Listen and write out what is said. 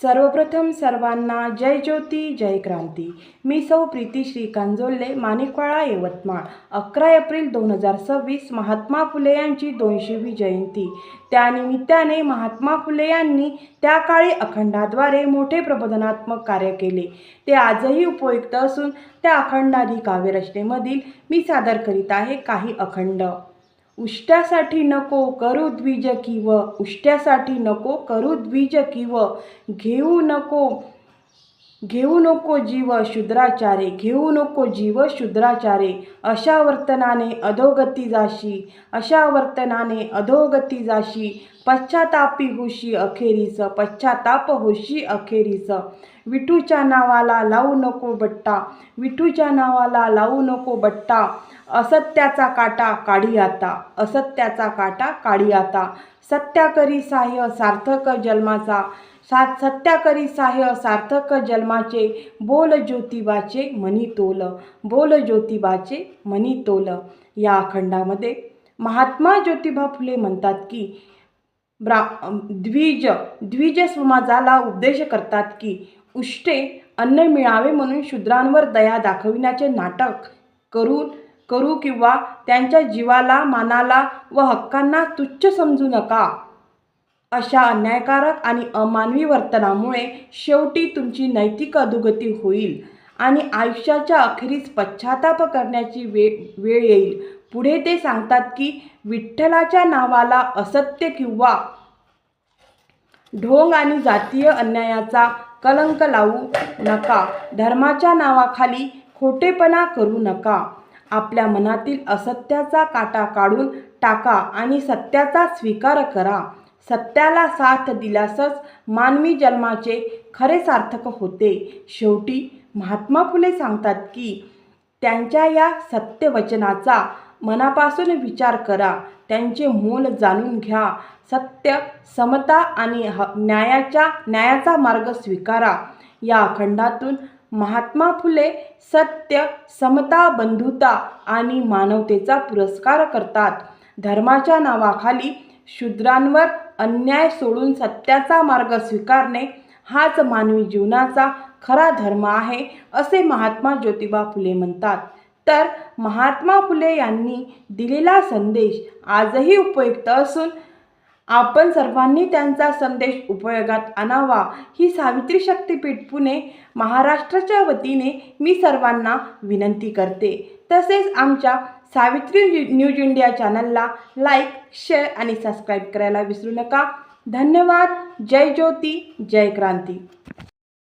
सर्वप्रथम सर्वांना जय ज्योती जय क्रांती। मी सौ प्रीती श्रीकांत जोल्ले, माणिकवाडा, यवतमाळ। 11 एप्रिल 2026 महात्मा फुले यांची 200वी जयंती। त्यानिमित्ताने महात्मा फुले यांनी त्या काळी अखंडाद्वारे मोठे प्रबोधनात्मक कार्य केले, ते आजही उपयुक्त असून त्या अखंडादी काव्यरचनेमधील मी सादर करीत आहे काही अखंड। उष्ट्यासाठी नको करू द्विज किव, उष्ट्यासाठी नको करू द्विज किव, घेऊ नको जीव शूद्राचारे, घेऊ नको जीव शूद्राचारे। अशा वर्तनाने अधोगती जाशी, अशा वर्तनाने अधोगती जाशी, पश्चातापी होशी अखेरीस, पश्चाताप होशी अखेरीस। विठूच्या नावाला लावू नको बट्टा, विठूच्या नावाला लावू नको बट्टा, असत्याचा काटा काढी आता, असत्याचा काटा काढी आता। सत्याकरी साह्य सार्थक जन्माचा, सत्याकरी साह्य सार्थक जन्माचे, बोल ज्योतिबाचे मनी तोल, बोल ज्योतिबाचे मनी तोल। या अखंडामध्ये महात्मा ज्योतिबा फुले म्हणतात की द्विज समाजाला उपदेश करतात की उष्टे अन्न मिळावे म्हणून शूद्रांवर दया दाखविण्याचे नाटक करू किंवा त्यांच्या जीवाला, मानाला व हक्कांना तुच्छ समजू नका। अशा अन्यायकारक आणि अमानवी वर्तनामुळे शेवटी तुमची नैतिक अधोगती होईल आणि आयुष्याच्या अखेरीस पश्चाताप करण्याची वेळ येईल। पुढे ते सांगतात की विठ्ठलाच्या नावाला असत्य किंवा ढोंग आणि जातीय अन्यायाचा कलंक लावू नका, धर्माच्या नावाखाली खोटेपणा करू नका। आपल्या मनातील असत्याचा काटा काढून टाका आणि सत्याचा स्वीकार करा। सत्याला साथ दिल्यासच मानवी जन्माचे खरे सार्थक होते। शेवटी महात्मा फुले सांगतात की त्यांच्या या सत्यवचनाचा मनापासून विचार करा, त्यांचे मोल जाणून घ्या, सत्य, समता आणि न्यायाचा मार्ग स्वीकारा। या अखंडातून महात्मा फुले सत्य, समता, बंधुता आणि मानवतेचा पुरस्कार करतात। धर्माच्या नावाखाली शूद्रांवर अन्याय सोडून सत्याचा मार्ग स्वीकारणे हाच मानवी जीवनाचा खरा धर्म आहे, असे महात्मा ज्योतिबा फुले म्हणतात। तर महात्मा फुले यांनी दिलेला संदेश आजही उपयुक्त असून आपण सर्वांनी त्यांचा संदेश उपयोगात आणावा, ही सावित्री शक्तीपीठ पुणे महाराष्ट्राच्या वतीने मी सर्वांना विनंती करते। तसेच आमच्या सावित्री न्यूज इंडिया चॅनलला लाईक, शेअर आणि सबस्क्राईब करायला विसरू नका। धन्यवाद। जय ज्योती जय क्रांती।